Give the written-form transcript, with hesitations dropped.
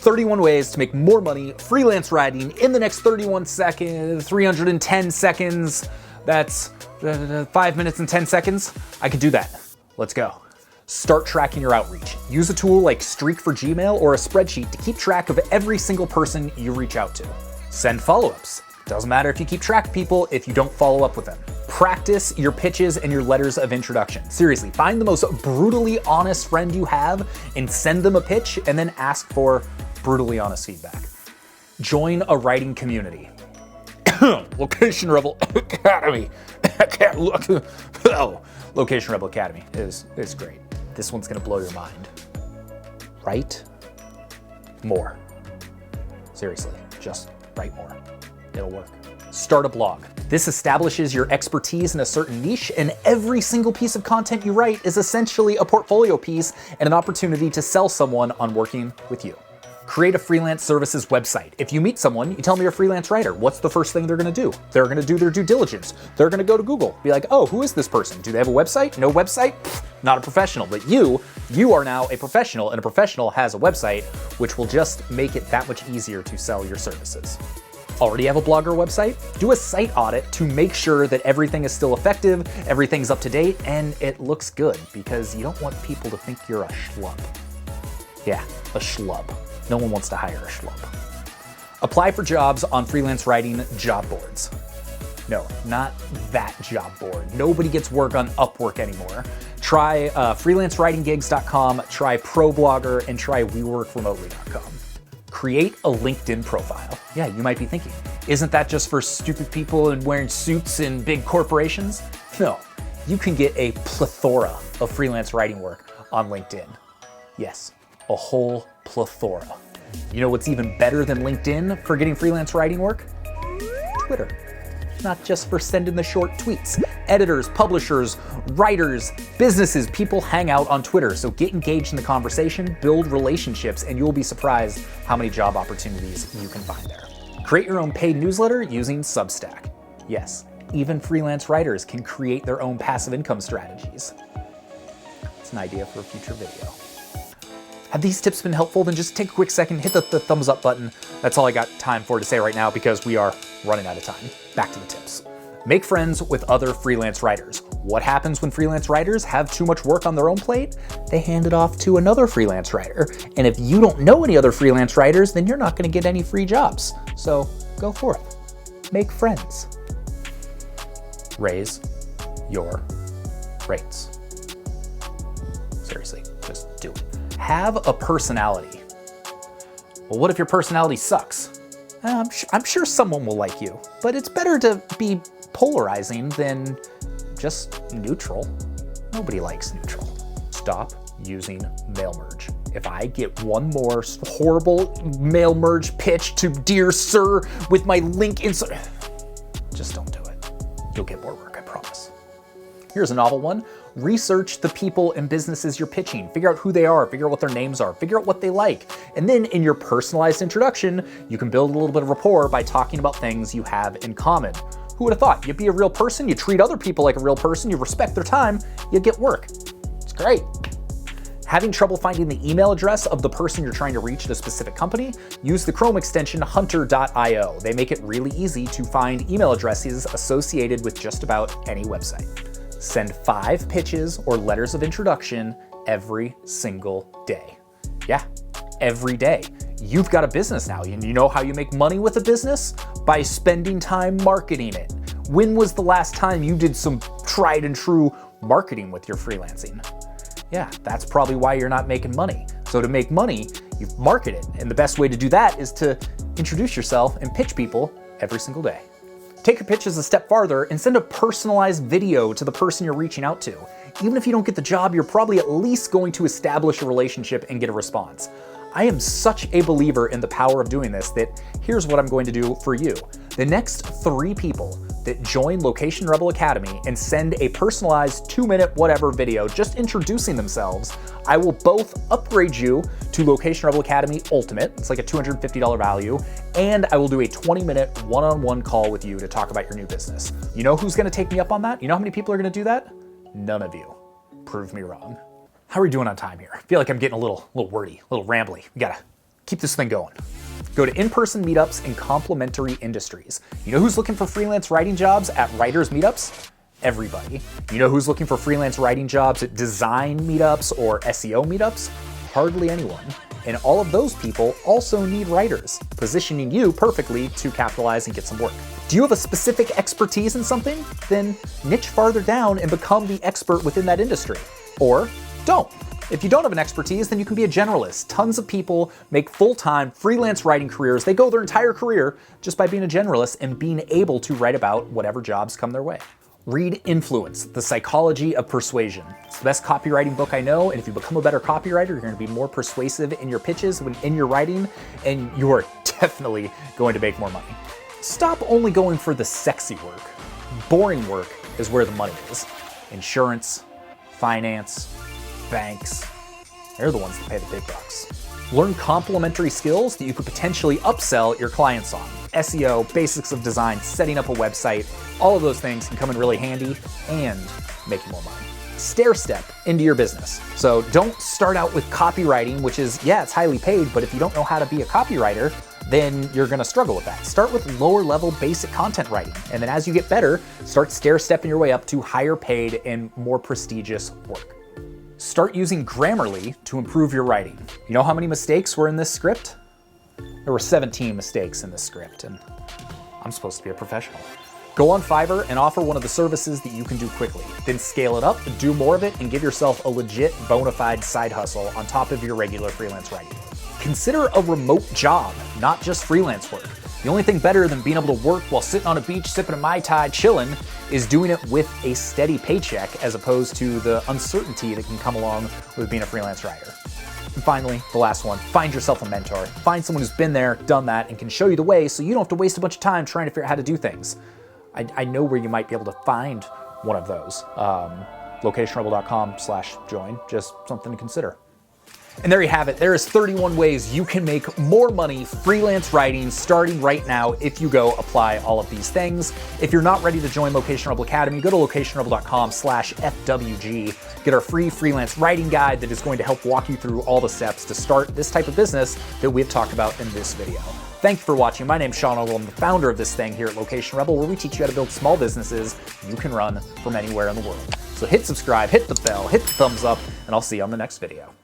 31 ways to make more money freelance writing in the next 31 seconds, 310 seconds. That's 5 minutes and 10 seconds. I could do that. Let's go. Start tracking your outreach. Use a tool like Streak for Gmail or a spreadsheet to keep track of every single person you reach out to. Send follow-ups. Doesn't matter if you keep track of people if you don't follow up with them. Practice your pitches and your letters of introduction. Seriously, find the most brutally honest friend you have and send them a pitch and then ask for brutally honest feedback. Join a writing community. Location Rebel Academy. Location Rebel Academy is great. This one's gonna blow your mind. Write more. Seriously, just write more. It'll work. Start a blog. This establishes your expertise in a certain niche, and every single piece of content you write is essentially a portfolio piece and an opportunity to sell someone on working with you. Create a freelance services website. If you meet someone, you tell them you're a freelance writer. What's the first thing they're gonna do? They're gonna do their due diligence. They're gonna go to Google, be like, oh, who is this person? Do they have a website? No website? Pfft, not a professional. But you are now a professional, and a professional has a website, which will just make it that much easier to sell your services. Already have a blog or website? Do a site audit to make sure that everything is still effective, everything's up to date, and it looks good, because you don't want people to think you're a schlub. Yeah, a schlub. No one wants to hire a schlub. Apply for jobs on freelance writing job boards. No, not that job board. Nobody gets work on Upwork anymore. Try freelancewritinggigs.com, try ProBlogger, and try WeWorkRemotely.com. Create a LinkedIn profile. Yeah, you might be thinking, isn't that just for stupid people and wearing suits in big corporations? No, you can get a plethora of freelance writing work on LinkedIn. Yes, a whole plethora. You know what's even better than LinkedIn for getting freelance writing work? Twitter. Not just for sending the short tweets. Editors, publishers, writers, businesses, people hang out on Twitter. So get engaged in the conversation, build relationships, and you'll be surprised how many job opportunities you can find there. Create your own paid newsletter using Substack. Yes, even freelance writers can create their own passive income strategies. It's an idea for a future video. Have these tips been helpful? Then just take a quick second, hit the thumbs up button. That's all I got time for to say right now because we are running out of time. Back to the tips. Make friends with other freelance writers. What happens when freelance writers have too much work on their own plate? They hand it off to another freelance writer. And if you don't know any other freelance writers, then you're not gonna get any free jobs. So go forth, make friends. Raise your rates. Seriously, just do it. Have a personality. Well, what if your personality sucks? I'm sure someone will like you, but it's better to be polarizing than just neutral. Nobody likes neutral. Stop using mail merge. If I get one more horrible mail merge pitch to Dear Sir with my link inside, just don't do it. You'll get more work, I promise. Here's a novel one. Research the people and businesses you're pitching. Figure out who they are, figure out what their names are, figure out what they like. And then in your personalized introduction, you can build a little bit of rapport by talking about things you have in common. Who would have thought? You'd be a real person, you treat other people like a real person, you respect their time, you get work. It's great. Having trouble finding the email address of the person you're trying to reach at a specific company? Use the Chrome extension hunter.io. They make it really easy to find email addresses associated with just about any website. Send 5 pitches or letters of introduction every single day. Yeah, every day. You've got a business now, and you know how you make money with a business? By spending time marketing it. When was the last time you did some tried and true marketing with your freelancing? Yeah, that's probably why you're not making money. So to make money, you market it. And the best way to do that is to introduce yourself and pitch people every single day. Take your pitches a step farther and send a personalized video to the person you're reaching out to. Even if you don't get the job, you're probably at least going to establish a relationship and get a response. I am such a believer in the power of doing this that here's what I'm going to do for you. The next 3 people that join Location Rebel Academy and send a personalized 2-minute whatever video just introducing themselves, I will both upgrade you to Location Rebel Academy Ultimate, it's like a $250 value, and I will do a 20-minute one-on-one call with you to talk about your new business. You know who's gonna take me up on that? You know how many people are gonna do that? None of you. Prove me wrong. How are we doing on time here? I feel like I'm getting a little wordy, a little rambly. We gotta keep this thing going. Go to in-person meetups in complementary industries. You know who's looking for freelance writing jobs at writers meetups? Everybody. You know who's looking for freelance writing jobs at design meetups or SEO meetups? Hardly anyone. And all of those people also need writers, positioning you perfectly to capitalize and get some work. Do you have a specific expertise in something? Then niche farther down and become the expert within that industry. Or don't. If you don't have an expertise, then you can be a generalist. Tons of people make full-time freelance writing careers. They go their entire career just by being a generalist and being able to write about whatever jobs come their way. Read Influence, The Psychology of Persuasion. It's the best copywriting book I know, and if you become a better copywriter, you're gonna be more persuasive in your pitches when in your writing, and you're definitely going to make more money. Stop only going for the sexy work. Boring work is where the money is. Insurance, finance, banks, they're the ones that pay the big bucks. Learn complementary skills that you could potentially upsell your clients on. SEO, basics of design, setting up a website, all of those things can come in really handy and make you more money. Stair step into your business. So don't start out with copywriting, which is, yeah, it's highly paid, but if you don't know how to be a copywriter, then you're gonna struggle with that. Start with lower level basic content writing. And then as you get better, start stair stepping your way up to higher paid and more prestigious work. Start using Grammarly to improve your writing. You know how many mistakes were in this script? There were 17 mistakes in this script, and I'm supposed to be a professional. Go on Fiverr and offer one of the services that you can do quickly. Then scale it up, do more of it, and give yourself a legit bona fide side hustle on top of your regular freelance writing. Consider a remote job, not just freelance work. The only thing better than being able to work while sitting on a beach, sipping a Mai Tai, chilling, is doing it with a steady paycheck as opposed to the uncertainty that can come along with being a freelance writer. And finally, the last one, find yourself a mentor. Find someone who's been there, done that, and can show you the way so you don't have to waste a bunch of time trying to figure out how to do things. I know where you might be able to find one of those. locationrebel.com/join, just something to consider. And there you have it. There is 31 ways you can make more money freelance writing starting right now if you go apply all of these things. If you're not ready to join Location Rebel Academy, go to locationrebel.com/FWG. Get our free freelance writing guide that is going to help walk you through all the steps to start this type of business that we've talked about in this video. Thank you for watching. My name's Sean Ogle. I'm the founder of this thing here at Location Rebel, where we teach you how to build small businesses you can run from anywhere in the world. So hit subscribe, hit the bell, hit the thumbs up, and I'll see you on the next video.